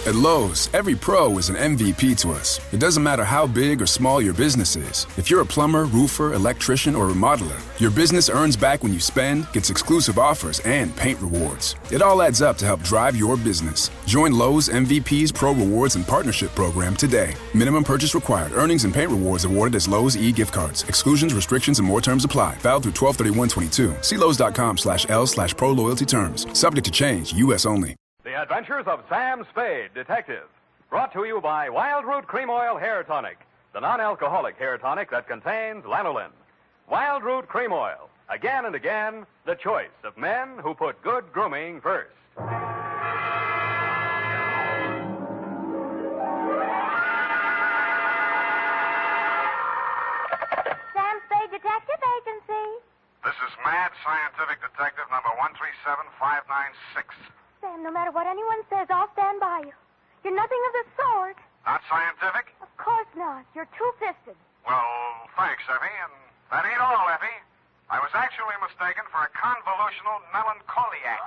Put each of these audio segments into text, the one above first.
At Lowe's, every pro is an MVP to us. It doesn't matter how big or small your business is. If you're a plumber, roofer, electrician, or remodeler, your business earns back when you spend, gets exclusive offers, and paint rewards. It all adds up to help drive your business. Join Lowe's MVP's Pro Rewards and Partnership Program today. Minimum purchase required. Earnings and paint rewards awarded as Lowe's e-gift cards. Exclusions, restrictions, and more terms apply. Valid through 12/31/22. See Lowes.com/L/pro loyalty terms. Subject to change. U.S. only. The Adventures of Sam Spade, Detective. Brought to you by Wild Root Cream Oil Hair Tonic, the non-alcoholic hair tonic that contains lanolin. Wild Root Cream Oil. Again and again, the choice of men who put good grooming first. Sam Spade Detective Agency. This is Mad Scientific Detective number 137596. Sam, no matter what anyone says, I'll stand by you. You're nothing of the sort. Not scientific? Of course not. You're two-fisted. Well, thanks, Effie. And that ain't all, Effie. I was actually mistaken for a convolutional melancholiac.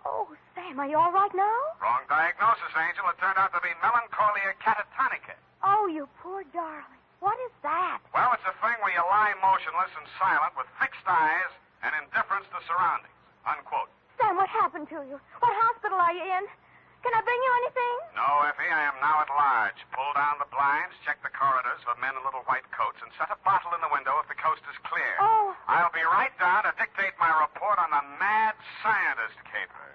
Oh, Sam, are you all right now? Wrong diagnosis, Angel. It turned out to be melancholia catatonica. Oh, you poor darling. What is that? Well, it's a thing where you lie motionless and silent with fixed eyes and indifference to surroundings. Unquote. Sam, what happened to you? What hospital are you in? Can I bring you anything? No, Effie, I am now at large. Pull down the blinds, check the corridors for men in little white coats, and set a bottle in the window if the coast is clear. Oh. I'll be right down to dictate my report on the mad scientist caper.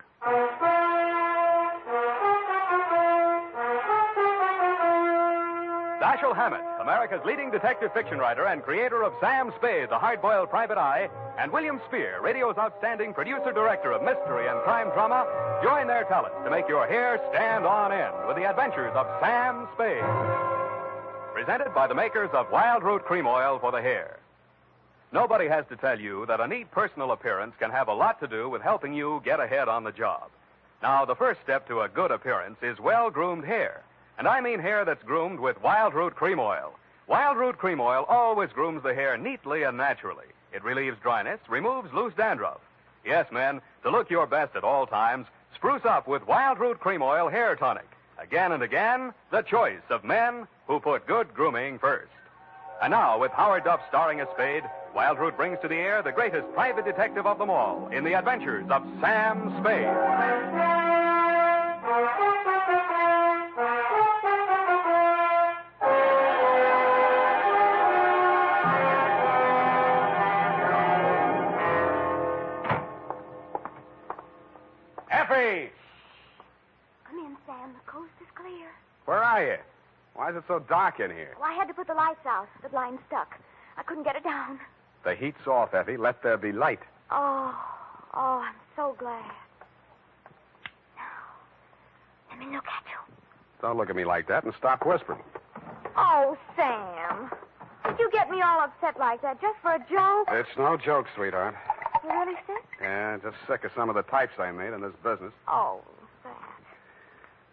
Dashiell Hammett, America's leading detective fiction writer and creator of Sam Spade, the hard-boiled private eye, and William Spier, radio's outstanding producer-director of mystery and crime drama, join their talents to make your hair stand on end with the adventures of Sam Spade. Presented by the makers of Wild Root Cream Oil for the hair. Nobody has to tell you that a neat personal appearance can have a lot to do with helping you get ahead on the job. Now, the first step to a good appearance is well-groomed hair. And I mean hair that's groomed with Wild Root Cream Oil. Wild Root Cream Oil always grooms the hair neatly and naturally. It relieves dryness, removes loose dandruff. Yes, men, to look your best at all times, spruce up with Wild Root Cream Oil Hair Tonic. Again and again, the choice of men who put good grooming first. And now, with Howard Duff starring as Spade, Wild Root brings to the air the greatest private detective of them all in the adventures of Sam Spade. Effie! Come in, Sam. The coast is clear. Where are you? Why is it so dark in here? Well, I had to put the lights out. The blind stuck. I couldn't get it down. The heat's off, Effie. Let there be light. Oh, I'm so glad. Now, let me look at you. Don't look at me like that and stop whispering. Oh, Sam. Did you get me all upset like that just for a joke? It's no joke, sweetheart. You really sick? Yeah, just sick of some of the types I made in this business. Oh,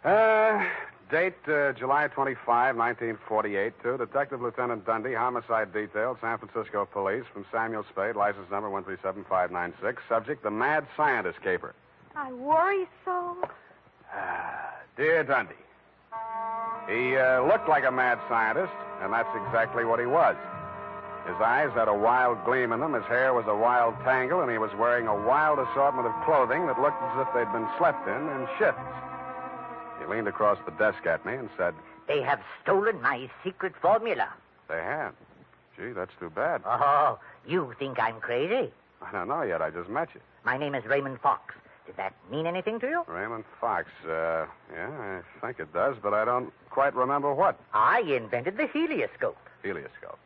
sad. Date, July 25, 1948, to Detective Lieutenant Dunne, Homicide Detail, San Francisco Police, from Samuel Spade, license number 137596. Subject, the mad scientist caper. I worry so. Dear Dunne, he looked like a mad scientist, and that's exactly what he was. His eyes had a wild gleam in them, his hair was a wild tangle, and he was wearing a wild assortment of clothing that looked as if they'd been slept in shifts. He leaned across the desk at me and said, "They have stolen my secret formula." "They have? Gee, that's too bad." Oh, you think I'm crazy? "I don't know yet. I just met you." My name is Raymond Fox. Does that mean anything to you? Raymond Fox. Yeah, I think it does, but I don't quite remember what. I invented the helioscope. Helioscope?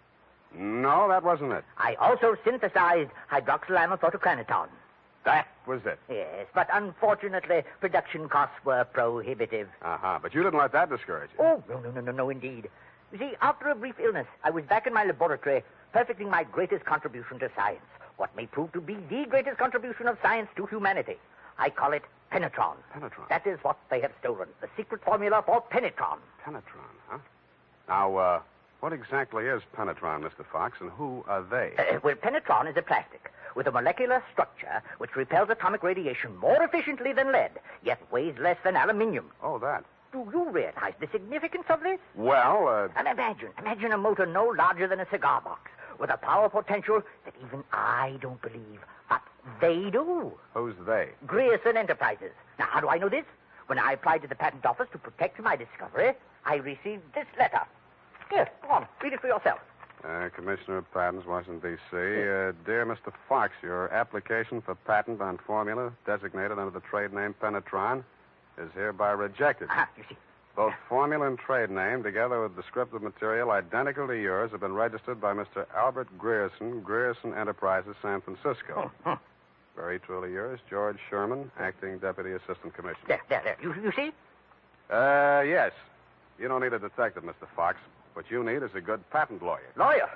No, that wasn't it. I also synthesized hydroxylamophotochronaton. That was it. Yes, but unfortunately, production costs were prohibitive. Uh-huh, but you didn't let that discourage you. Oh, no, indeed. You see, after a brief illness, I was back in my laboratory, perfecting my greatest contribution to science. What may prove to be the greatest contribution of science to humanity. I call it penetron. Penetron? That is what they have stolen. The secret formula for penetron. Penetron, huh? Now, what exactly is penetron, Mr. Fox, and who are they? Well, penetron is a plastic with a molecular structure which repels atomic radiation more efficiently than lead, yet weighs less than aluminium. Oh, that. Do you realize the significance of this? Well, And imagine a motor no larger than a cigar box, with a power potential that even I don't believe, but they do. who's they? Grierson Enterprises. Now, how do I know this? When I applied to the patent office to protect my discovery, I received this letter. Here, go on, read it for yourself. Commissioner of Patents, Washington, D.C. Dear Mr. Fox, your application for patent on formula designated under the trade name Penetron is hereby rejected. You see. Both formula and trade name, together with descriptive material identical to yours, have been registered by Mr. Albert Grierson, Grierson Enterprises, San Francisco. Very truly yours, George Sherman, Acting Deputy Assistant Commissioner. There. You see? Yes. You don't need a detective, Mr. Fox. What you need is a good patent lawyer. Lawyer?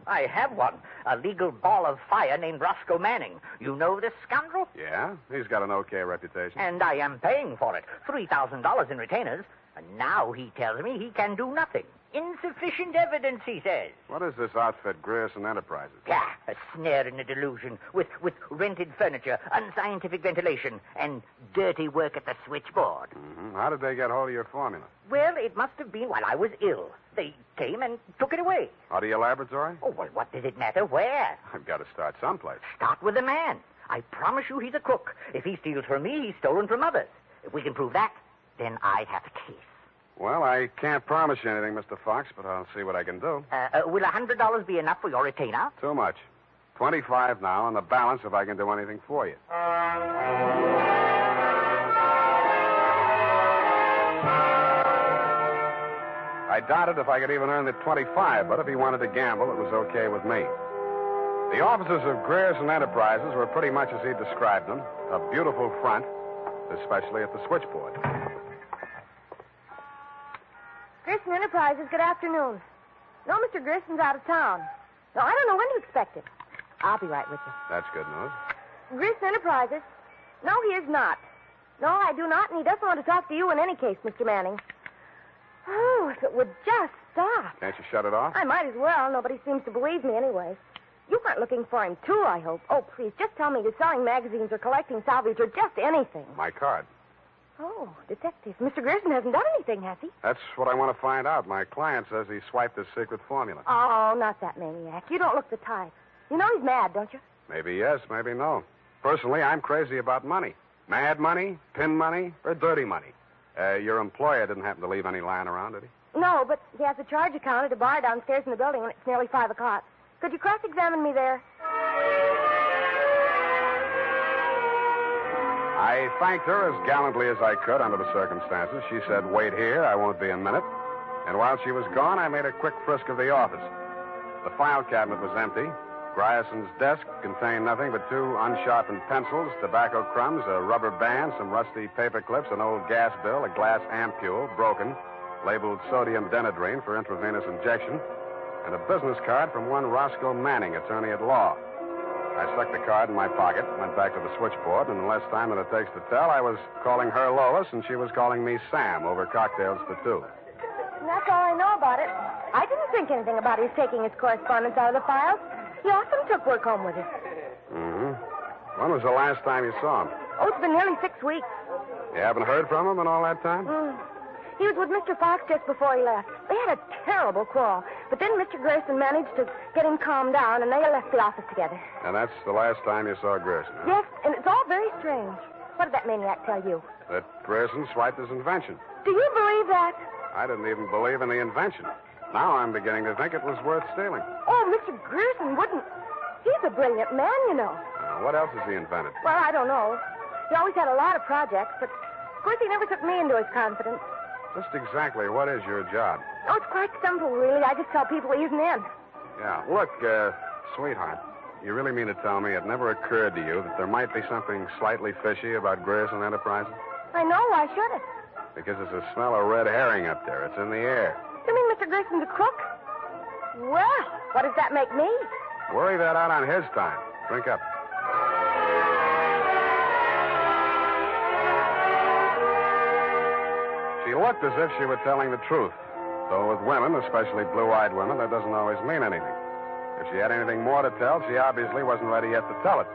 I have one. A legal ball of fire named Roscoe Manning. You know this scoundrel? Yeah? He's got an okay reputation. And I am paying for it. $3,000 in retainers. And now he tells me he can do nothing. Insufficient evidence, he says. What is this outfit, Grierson Enterprises? Yeah, a snare in a delusion with rented furniture, unscientific ventilation, and dirty work at the switchboard. Mm-hmm. How did they get hold of your formula? Well, it must have been while I was ill. They came and took it away. Out of your laboratory? Oh, well, what does it matter where? I've got to start someplace. Start with the man. I promise you he's a crook. If he steals from me, he's stolen from others. If we can prove that, then I'd have a case. Well, I can't promise you anything, Mr. Fox, but I'll see what I can do. Will $100 be enough for your retainer? Too much. 25 now, and the balance if I can do anything for you. I doubted if I could even earn the 25, but if he wanted to gamble, it was okay with me. The offices of Grierson Enterprises were pretty much as he described them. A beautiful front, especially at the switchboard. Grierson Enterprises, good afternoon. No, Mr. Grierson's out of town. No, I don't know when to expect him. I'll be right with you. That's good news. Grierson Enterprises? No, he is not. No, I do not, and he doesn't want to talk to you in any case, Mr. Manning. Oh, if it would just stop. Can't you shut it off? I might as well. Nobody seems to believe me anyway. You aren't looking for him, too, I hope. Oh, please, just tell me you're selling magazines or collecting salvage or just anything. My card. Oh, detective. Mr. Grierson hasn't done anything, has he? That's what I want to find out. My client says he swiped his secret formula. Oh, not that maniac. You don't look the type. You know he's mad, don't you? Maybe yes, maybe no. Personally, I'm crazy about money. Mad money, pin money, or dirty money. Your employer didn't happen to leave any lying around, did he? No, but he has a charge account at a bar downstairs in the building, and it's nearly 5 o'clock. Could you cross-examine me there? I thanked her as gallantly as I could under the circumstances. She said, "Wait here, I won't be a minute." And while she was gone, I made a quick frisk of the office. The file cabinet was empty. Grierson's desk contained nothing but 2 unsharpened pencils, tobacco crumbs, a rubber band, some rusty paper clips, an old gas bill, a glass ampule, broken, labeled sodium denadrine for intravenous injection, and a business card from one Roscoe Manning, attorney at law. I stuck the card in my pocket, went back to the switchboard, and in less time than it takes to tell, I was calling her Lois, and she was calling me Sam over cocktails for 2. And that's all I know about it. I didn't think anything about his taking his correspondence out of the files. He often took work home with him. Mm-hmm. When was the last time you saw him? Oh, it's been nearly 6 weeks. You haven't heard from him in all that time? He was with Mr. Fox just before he left. They had a terrible quarrel. But then Mr. Grierson managed to get him calmed down, and they left the office together. And that's the last time you saw Grierson, huh? Yes, and it's all very strange. What did that maniac tell you? That Grierson swiped his invention. Do you believe that? I didn't even believe in the invention. Now I'm beginning to think it was worth stealing. Oh, Mr. Grierson wouldn't. He's a brilliant man, you know. What else has he invented? Well, I don't know. He always had a lot of projects, but of course he never took me into his confidence. Just exactly what is your job? Oh, it's quite simple, really. I just tell people he isn't in. Yeah. Look, sweetheart, you really mean to tell me it never occurred to you that there might be something slightly fishy about Grierson Enterprises? I know. Why should it? Because there's a smell of red herring up there. It's in the air. You mean Mr. Grierson's a crook? Well, what does that make me? Worry that out on his time. Drink up. She looked as if she were telling the truth. Though with women, especially blue-eyed women, that doesn't always mean anything. If she had anything more to tell, she obviously wasn't ready yet to tell it.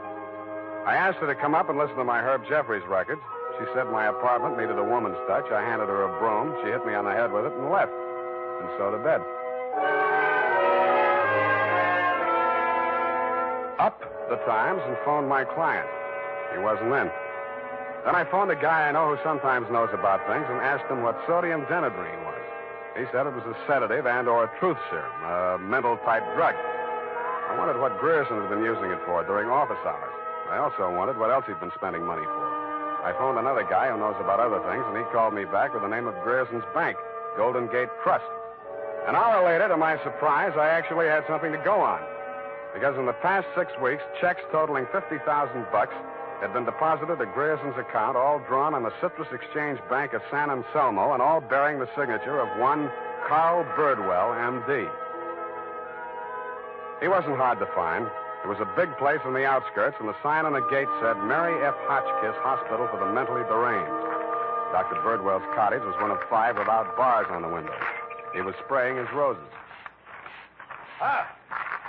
I asked her to come up and listen to my Herb Jeffries records. She said my apartment needed a woman's touch. I handed her a broom. She hit me on the head with it and left. And so to bed. Up the Times and phoned my client. He wasn't in. Then I phoned a guy I know who sometimes knows about things and asked him what sodium denadrine was. He said it was a sedative and/or a truth serum, a mental-type drug. I wondered what Grierson had been using it for during office hours. I also wondered what else he'd been spending money for. I phoned another guy who knows about other things, and he called me back with the name of Grierson's bank, Golden Gate Trust. An hour later, to my surprise, I actually had something to go on. Because in the past 6 weeks, checks totaling $50,000 had been deposited to Grierson's account, all drawn on the Citrus Exchange Bank of San Anselmo, and all bearing the signature of one Carl Birdwell, M.D. He wasn't hard to find. It was a big place in the outskirts, and the sign on the gate said Mary F. Hotchkiss Hospital for the Mentally Deranged. Dr. Birdwell's cottage was one of 5 without bars on the windows. He was spraying his roses.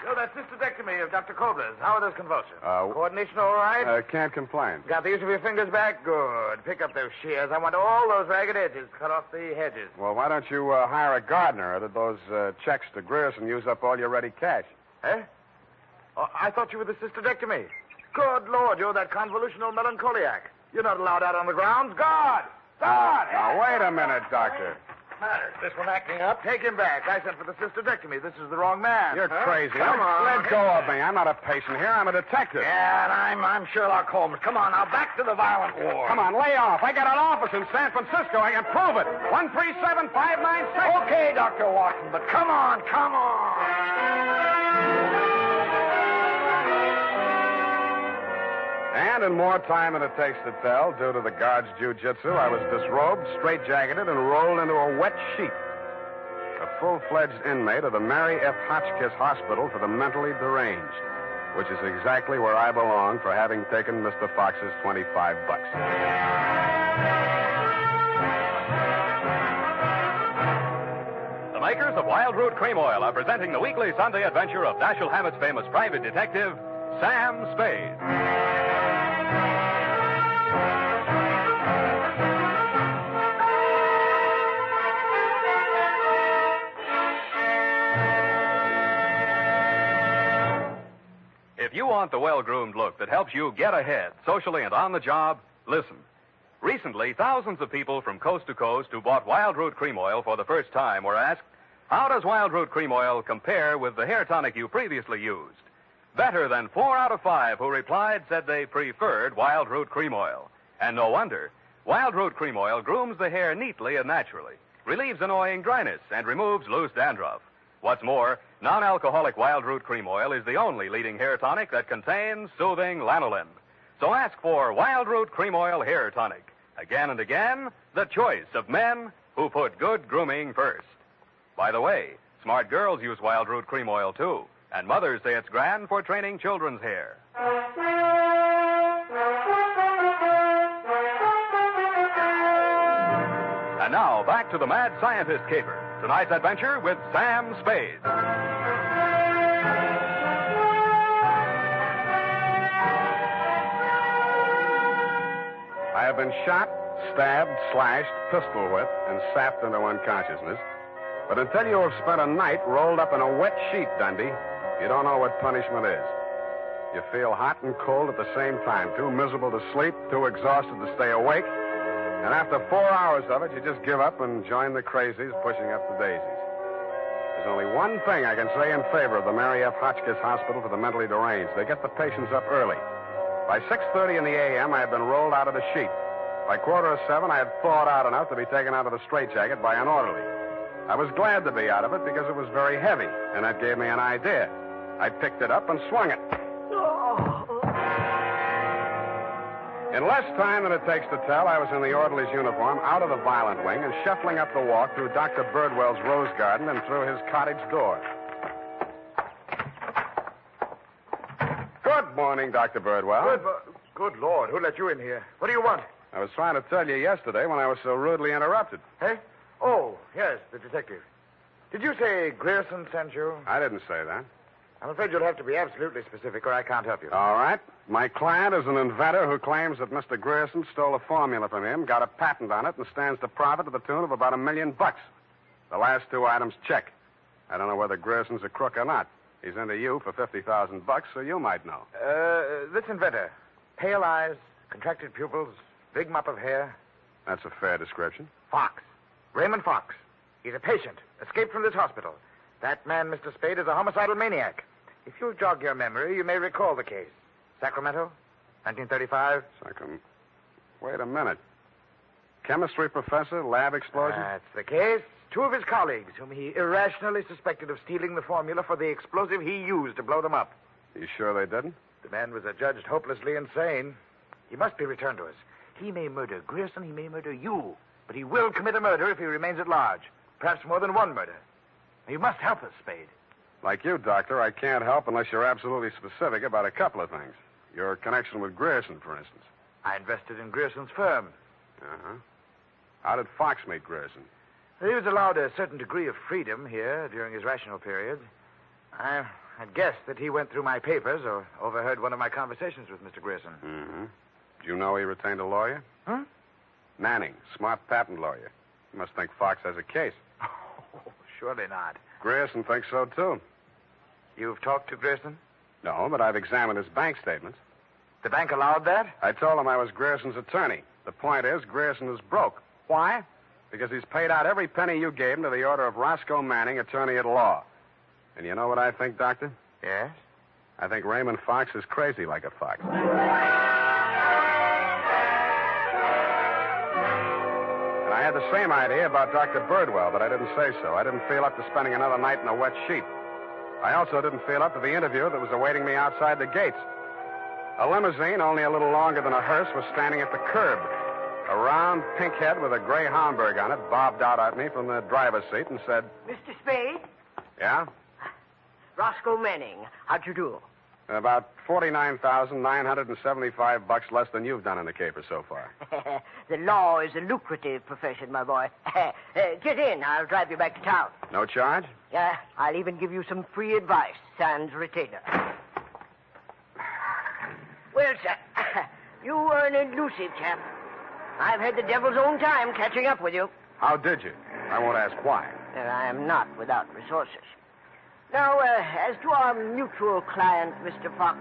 Yo, that cystodectomy of Dr. Kobler's. How are those convulsions? Coordination all right? Can't complain. Got the use of your fingers back? Good. Pick up those shears. I want all those ragged edges. Cut off the hedges. Well, why don't you hire a gardener? Or did those checks to Grierson use up all your ready cash? Eh? Oh, I thought you were the cystodectomy. Good Lord, you're that convolutional melancholiac. You're not allowed out on the grounds. Guard! Guard! Now, wait a minute, Doctor. Matter. This one acting up? Take him back. I sent for the cystodectomy. This is the wrong man. You're crazy. Come on. Let go of me. I'm not a patient here. I'm a detective. Yeah, and I'm Sherlock Holmes. Come on, now, back to the violent war. Come on, lay off. I got an office in San Francisco. I can prove it. 137-596. Okay, Dr. Watson, but come on, come on. And in more time than it takes to tell, due to the guard's jiu-jitsu, I was disrobed, straitjacketed, and rolled into a wet sheet. A full-fledged inmate of the Mary F. Hotchkiss Hospital for the Mentally Deranged, which is exactly where I belong for having taken Mr. Fox's $25. The makers of Wild Root Cream Oil are presenting the weekly Sunday adventure of Dashiell Hammett's famous private detective, Sam Spade. If you want the well-groomed look that helps you get ahead, socially and on the job, listen. Recently, thousands of people from coast to coast who bought Wild Root Cream Oil for the first time were asked, how does Wild Root Cream Oil compare with the hair tonic you previously used? Better than 4 out of 5 who replied said they preferred Wild Root Cream Oil. And no wonder. Wild Root Cream Oil grooms the hair neatly and naturally, relieves annoying dryness, and removes loose dandruff. What's more, non-alcoholic Wild Root Cream Oil is the only leading hair tonic that contains soothing lanolin. So ask for Wild Root Cream Oil Hair Tonic. Again and again, the choice of men who put good grooming first. By the way, smart girls use Wild Root Cream Oil, too. And mothers say it's grand for training children's hair. And now, back to the Mad Scientist Caper. Tonight's adventure with Sam Spade. I have been shot, stabbed, slashed, pistol whipped, and sapped into unconsciousness. But until you have spent a night rolled up in a wet sheet, Dundee, you don't know what punishment is. You feel hot and cold at the same time, too miserable to sleep, too exhausted to stay awake. And after 4 hours of it, you just give up and join the crazies pushing up the daisies. There's only one thing I can say in favor of the Mary F. Hotchkiss Hospital for the Mentally Deranged. They get the patients up early. By 6:30 in the a.m., I had been rolled out of the sheet. By 6:45, I had thawed out enough to be taken out of the straitjacket by an orderly. I was glad to be out of it because it was very heavy, and that gave me an idea. I picked it up and swung it. In less time than it takes to tell, I was in the orderly's uniform, out of the violent wing, and shuffling up the walk through Dr. Birdwell's rose garden and through his cottage door. Good morning, Dr. Birdwell. Good Lord, who let you in here? What do you want? I was trying to tell you yesterday when I was so rudely interrupted. Eh? Oh, yes, the detective. Did you say Grierson sent you? I didn't say that. I'm afraid you'll have to be absolutely specific or I can't help you. All right. My client is an inventor who claims that Mr. Grierson stole a formula from him, got a patent on it, and stands to profit to the tune of about $1 million. The last two items check. I don't know whether Grierson's a crook or not. He's into you for $50,000, so you might know. This inventor. Pale eyes, contracted pupils, big mop of hair. That's a fair description. Fox. Raymond Fox. He's a patient, escaped from this hospital. That man, Mr. Spade, is a homicidal maniac. If you'll jog your memory, you may recall the case. Sacramento, 1935. Wait a minute. Chemistry professor, lab explosion? That's the case. Two of his colleagues, whom he irrationally suspected of stealing the formula for the explosive he used to blow them up. You sure they didn't? The man was adjudged hopelessly insane. He must be returned to us. He may murder Grierson, he may murder you, but he will commit a murder if he remains at large. Perhaps more than one murder. You must help us, Spade. Like you, Doctor, I can't help unless you're absolutely specific about a couple of things. Your connection with Grierson, for instance. I invested in Grierson's firm. Uh-huh. How did Fox meet Grierson? He was allowed a certain degree of freedom here during his rational periods. I had guessed that he went through my papers or overheard one of my conversations with Mr. Grierson. Mm-hmm. Did you know he retained a lawyer? Huh? Manning, smart patent lawyer. You must think Fox has a case. Oh, surely not. Grierson thinks so, too. You've talked to Grierson? No, but I've examined his bank statements. The bank allowed that? I told him I was Grierson's attorney. The point is, Grierson is broke. Why? Because he's paid out every penny you gave him to the order of Roscoe Manning, attorney at law. And you know what I think, Doctor? Yes? I think Raymond Fox is crazy like a fox. And I had the same idea about Dr. Birdwell, but I didn't say so. I didn't feel up to spending another night in a wet sheet. I also didn't feel up to the interview that was awaiting me outside the gates. A limousine, only a little longer than a hearse, was standing at the curb. A round, pink head with a gray Homburg on it bobbed out at me from the driver's seat and said, Mr. Spade? Yeah? Roscoe Manning. How'd you do? About $49,975 less than you've done in the caper so far. The law is a lucrative profession, my boy. Get in. I'll drive you back to town. No charge? Yeah, I'll even give you some free advice, sans retainer. Well, sir, you are an elusive chap. I've had the devil's own time catching up with you. How did you? I won't ask why. I am not without resources. Now, as to our mutual client, Mr. Fox,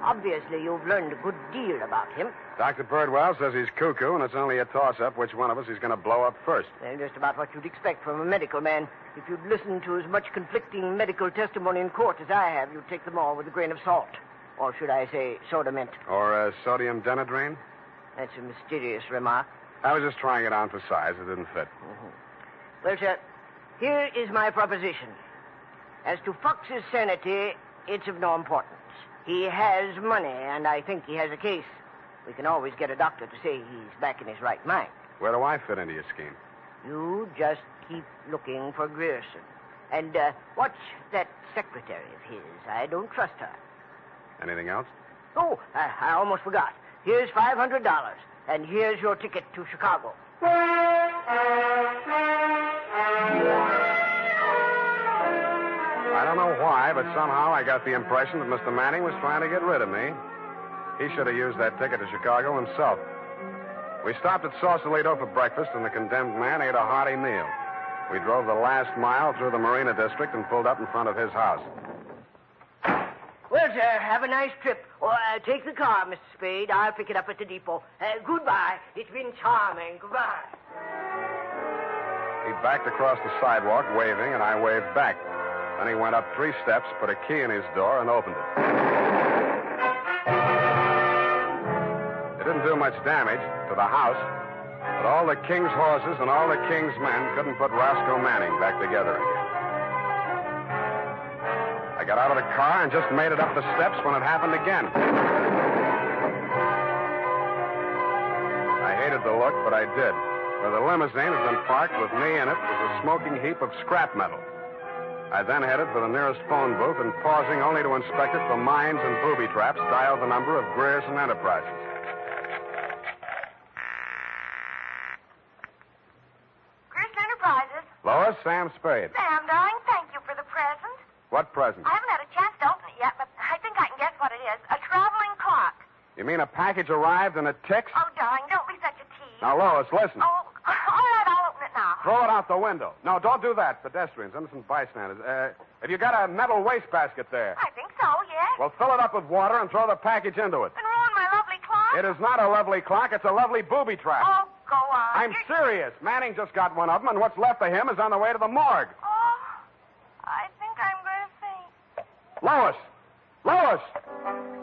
obviously you've learned a good deal about him. Dr. Birdwell says he's cuckoo, and it's only a toss-up which one of us he's going to blow up first. Just about what you'd expect from a medical man. If you'd listened to as much conflicting medical testimony in court as I have, you'd take them all with a grain of salt. Or should I say soda mint? Or sodium denadrine? That's a mysterious remark. I was just trying it on for size. It didn't fit. Mm-hmm. Well, sir, here is my proposition. As to Fox's sanity, it's of no importance. He has money, and I think he has a case. We can always get a doctor to say he's back in his right mind. Where do I fit into your scheme? You just keep looking for Grierson. And watch that secretary of his. I don't trust her. Anything else? Oh, I almost forgot. Here's $500, and here's your ticket to Chicago. I don't know why, but somehow I got the impression that Mr. Manning was trying to get rid of me. He should have used that ticket to Chicago himself. We stopped at Sausalito for breakfast, and the condemned man ate a hearty meal. We drove the last mile through the Marina District and pulled up in front of his house. Well, sir, have a nice trip. Or take the car, Mr. Spade. I'll pick it up at the depot. Goodbye. It's been charming. Goodbye. He backed across the sidewalk, waving, and I waved back. Then he went up 3 steps, put a key in his door, and opened it. It didn't do much damage to the house, but all the king's horses and all the king's men couldn't put Roscoe Manning back together again. I got out of the car and just made it up the steps when it happened again. I hated the look, but I did. Where the limousine had been parked with me in it was a smoking heap of scrap metal. I then headed for the nearest phone booth and, pausing only to inspect it for mines and booby traps, dialed the number of Grierson Enterprises. Grierson Enterprises. Lois, Sam Spade. Sam, darling, thank you for the present. What present? I haven't had a chance to You mean a package arrived and it ticks? Oh, darling, don't be such a tease. Now, Lois, listen. Oh, all right, I'll open it now. Throw it out the window. No, don't do that. Pedestrians, innocent bystanders. Have you got a metal wastebasket there? I think so, yes. Well, fill it up with water and throw the package into it. And ruin my lovely clock? It is not a lovely clock. It's a lovely booby trap. Oh, go on. I'm serious. Manning just got one of them, and what's left of him is on the way to the morgue. Oh, I think I'm going to faint. Lois! Lois!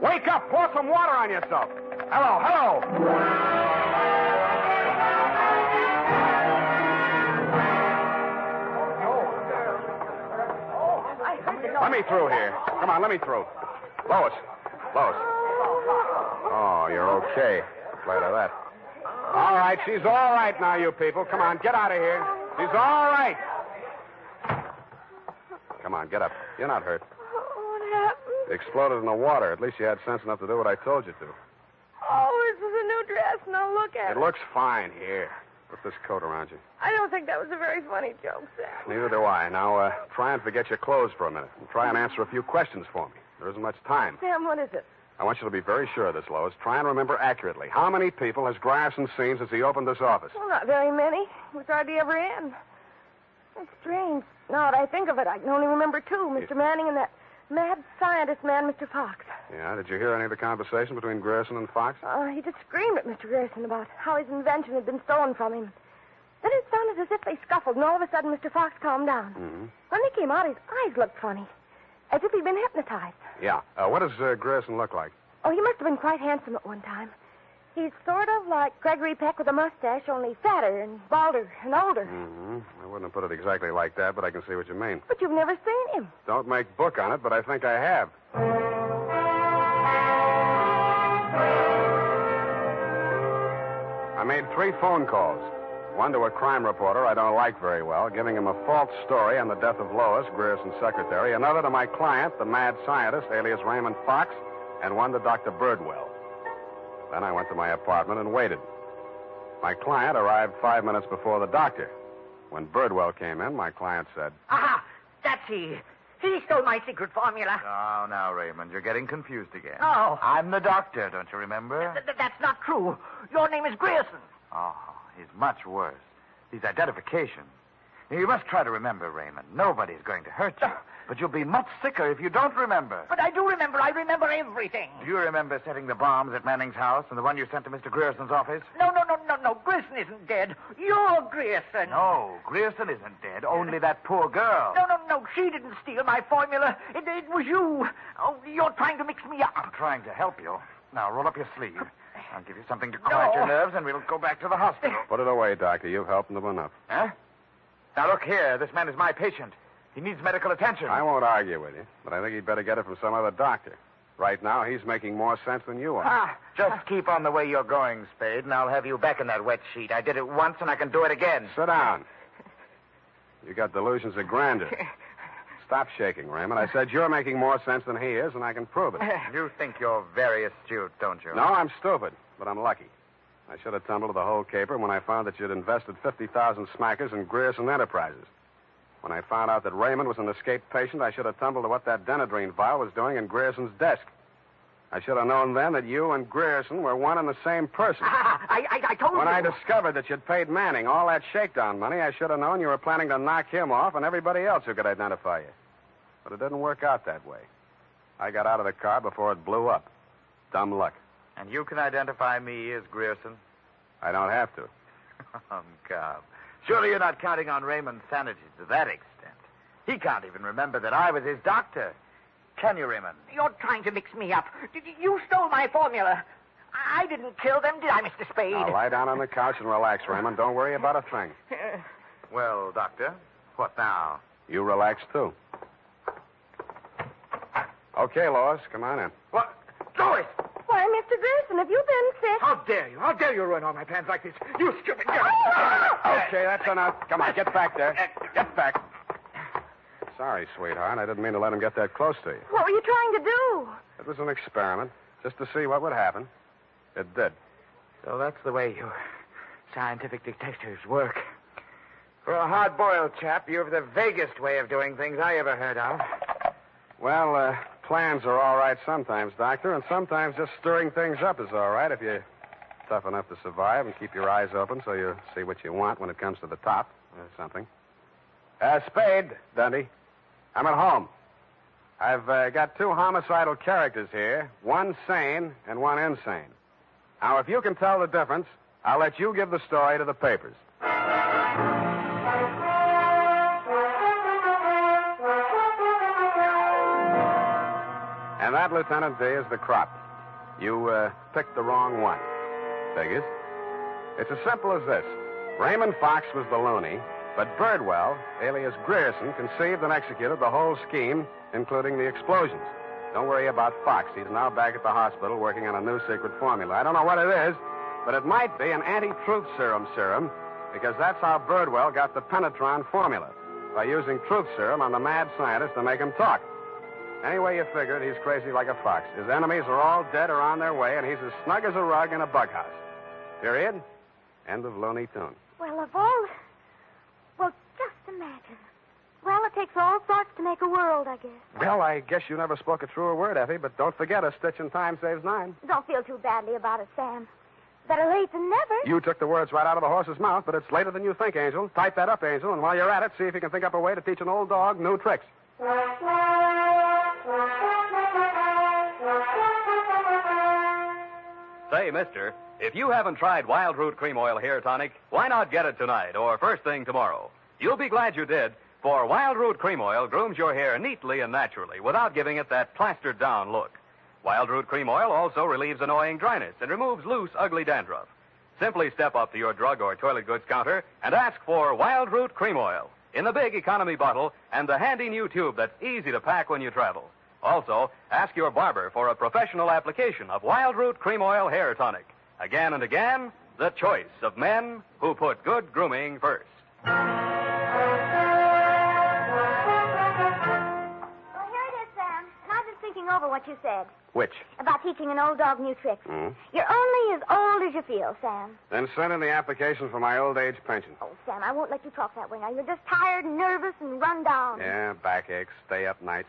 Wake up! Pour some water on yourself. Hello! Let me through here. Come on, let me through. Lois. Oh, you're okay. Glad of that. All right, she's all right now, you people. Come on, get out of here. She's all right. Come on, get up. You're not hurt. What happened? It exploded in the water. At least you had sense enough to do what I told you to. Oh, this is a new dress. Now look at it. It looks fine. Here. Put this coat around you. I don't think that was a very funny joke, Sam. Neither do I. Now, try and forget your clothes for a minute. And try and answer a few questions for me. There isn't much time. Sam, what is it? I want you to be very sure of this, Lois. Try and remember accurately. How many people has Grierson seen since he opened this office? Well, not very many. We hardly ever in. It's strange. Now that I think of it, I can only remember two. Mr. Manning and that mad scientist man, Mr. Fox. Yeah, did you hear any of the conversation between Grierson and Fox? He just screamed at Mr. Grierson about how his invention had been stolen from him. Then it sounded as if they scuffled, and all of a sudden Mr. Fox calmed down. Mm-hmm. When they came out, his eyes looked funny, as if he'd been hypnotized. Yeah. What does Grierson look like? Oh, he must have been quite handsome at one time. He's sort of like Gregory Peck with a mustache, only fatter and balder and older. Mm-hmm. I wouldn't have put it exactly like that, but I can see what you mean. But you've never seen him. Don't make book on it, but I think I have. I made 3 phone calls. One to a crime reporter I don't like very well, giving him a false story on the death of Lois, Grierson's secretary. Another to my client, the mad scientist, alias Raymond Fox, and one to Dr. Birdwell. Then I went to my apartment and waited. My client arrived 5 minutes before the doctor. When Birdwell came in, my client said, Aha! That's he. He stole my secret formula. Oh, now, Raymond, you're getting confused again. Oh. I'm the doctor, don't you remember? That's not true. Your name is Grierson. Oh, he's much worse. His identification. Now, you must try to remember, Raymond. Nobody's going to hurt you. But you'll be much sicker if you don't remember. But I do remember. I remember everything. Do you remember setting the bombs at Manning's house and the one you sent to Mr. Grierson's office? No. Grierson isn't dead. You're Grierson. No, Grierson isn't dead. Only that poor girl. No. She didn't steal my formula. It was you. Oh, you're trying to mix me up. I'm trying to help you. Now, roll up your sleeve. I'll give you something to quiet your nerves, and we'll go back to the hospital. Put it away, Doctor. You've helped him enough. Huh? Now, look here. This man is my patient. He needs medical attention. I won't argue with you, but I think he'd better get it from some other doctor. Right now, he's making more sense than you are. Just keep on the way you're going, Spade, and I'll have you back in that wet sheet. I did it once, and I can do it again. Sit down. You got delusions of grandeur. Stop shaking, Raymond. I said you're making more sense than he is, and I can prove it. You think you're very astute, don't you? No, I'm stupid, but I'm lucky. I should have tumbled to the whole caper when I found that you'd invested 50,000 smackers in Grierson Enterprises. When I found out that Raymond was an escaped patient, I should have tumbled to what that Denadrine vial was doing in Grierson's desk. I should have known then that you and Grierson were one and the same person. I told you. When I discovered that you'd paid Manning all that shakedown money, I should have known you were planning to knock him off and everybody else who could identify you. But it didn't work out that way. I got out of the car before it blew up. Dumb luck. And you can identify me as Grierson? I don't have to. Oh, God. Surely you're not counting on Raymond's sanity to that extent. He can't even remember that I was his doctor. Can you, Raymond? You're trying to mix me up. You stole my formula. I didn't kill them, did I, Mr. Spade? Now, lie down on the couch and relax, Raymond. Don't worry about a thing. Well, Doctor, what now? You relax, too. Okay, Lois, come on in. What? Lois! Why, Mr. Grierson, have you been sick? How dare you? How dare you ruin all my plans like this? You stupid girl! Okay, that's enough. Come on, get back there. Get back. Sorry, sweetheart. I didn't mean to let him get that close to you. What were you trying to do? It was an experiment, just to see what would happen. It did. So that's the way you scientific detectives work. For a hard-boiled chap, you have the vaguest way of doing things I ever heard of. Well, plans are all right sometimes, Doctor, and sometimes just stirring things up is all right if you're tough enough to survive and keep your eyes open so you see what you want when it comes to the top or something. Spade, Dundee. I'm at home. I've got 2 homicidal characters here, one sane and one insane. Now, if you can tell the difference, I'll let you give the story to the papers. And that, Lieutenant D, is the crop. You picked the wrong one. Figures. It's as simple as this. Raymond Fox was the loony, but Birdwell, alias Grierson, conceived and executed the whole scheme, including the explosions. Don't worry about Fox. He's now back at the hospital working on a new secret formula. I don't know what it is, but it might be an anti-truth serum, because that's how Birdwell got the Penetron formula, by using truth serum on the mad scientist to make him talk. Anyway you figure it, he's crazy like a fox. His enemies are all dead or on their way, and he's as snug as a rug in a bug house. Period. End of Looney Tune. Well, of all... Well, just imagine. Well, it takes all sorts to make a world, I guess. Well, I guess you never spoke a truer word, Effie, but don't forget a stitch in time saves 9. Don't feel too badly about it, Sam. Better late than never. You took the words right out of the horse's mouth, but it's later than you think, Angel. Type that up, Angel, and while you're at it, see if you can think up a way to teach an old dog new tricks. Say, mister, if you haven't tried Wild Root Cream Oil Hair Tonic, why not get it tonight or first thing tomorrow? You'll be glad you did, for Wild Root Cream Oil grooms your hair neatly and naturally without giving it that plastered-down look. Wild Root Cream Oil also relieves annoying dryness and removes loose, ugly dandruff. Simply step up to your drug or toilet goods counter and ask for Wild Root Cream Oil in the big economy bottle and the handy new tube that's easy to pack when you travel. Also, ask your barber for a professional application of Wild Root Cream Oil Hair Tonic. Again and again, the choice of men who put good grooming first. Well, here it is, Sam. And I've been thinking over what you said. Which? About teaching an old dog new tricks. Mm. You're only as old as you feel, Sam. Then send in the application for my old age pension. Oh, Sam, I won't let you talk that way now. You're just tired and nervous and run down. Yeah, backaches, stay-up nights,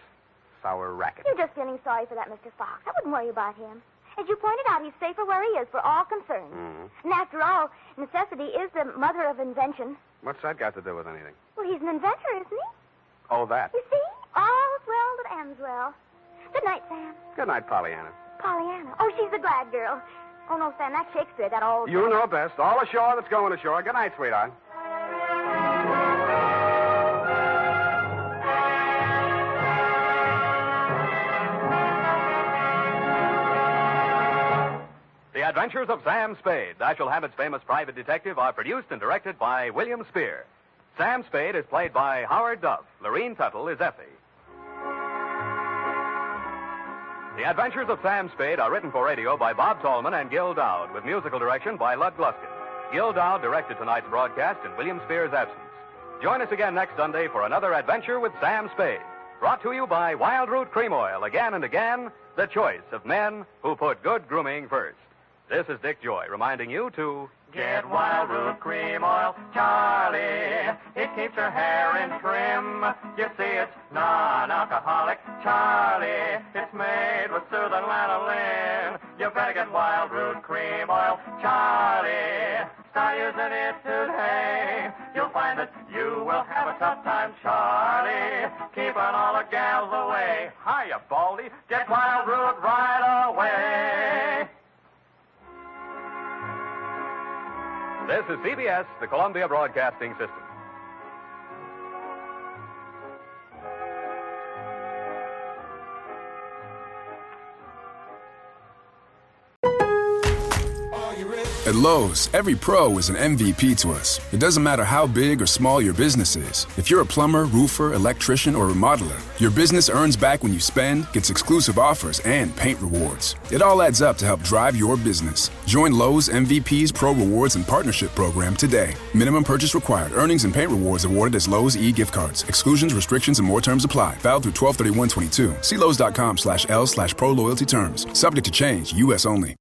sour racket. You're just feeling sorry for that Mr. Fox. I wouldn't worry about him. As you pointed out, he's safer where he is for all concerned. Mm. And after all, necessity is the mother of invention. What's that got to do with anything? Well, he's an inventor, isn't he? Oh, that. You see? All's well that ends well. Good night, Sam. Good night, Pollyanna. Pollyanna. Oh, she's the glad girl. Oh, no, Sam, that's Shakespeare, that old... You know best. All ashore that's going ashore. Good night, sweetheart. The Adventures of Sam Spade, Dashiell Hammett's famous private detective, are produced and directed by William Spier. Sam Spade is played by Howard Duff. Lurene Tuttle is Effie. The Adventures of Sam Spade are written for radio by Bob Tallman and Gil Dowd, with musical direction by Lud Gluskin. Gil Dowd directed tonight's broadcast in William Spier's absence. Join us again next Sunday for another adventure with Sam Spade. Brought to you by Wild Root Cream Oil, again and again, the choice of men who put good grooming first. This is Dick Joy reminding you to... Get Wild Root Cream Oil, Charlie. It keeps your hair in trim. You see, it's non-alcoholic, Charlie. It's made with soothing lanolin. You better get Wild Root Cream Oil, Charlie. Start using it today. You'll find that you will have a tough time, Charlie. Keeping all the gals away. Hiya, Baldy. Get Wild Root right away. This is CBS, the Columbia Broadcasting System. At Lowe's, every pro is an MVP to us. It doesn't matter how big or small your business is. If you're a plumber, roofer, electrician, or remodeler, your business earns back when you spend, gets exclusive offers, and paint rewards. It all adds up to help drive your business. Join Lowe's MVP's Pro Rewards and Partnership Program today. Minimum purchase required. Earnings and paint rewards awarded as Lowe's e-gift cards. Exclusions, restrictions, and more terms apply. Valid through 12/31/22. See Lowe's.com/L/Pro Loyalty Terms. Subject to change. U.S. only.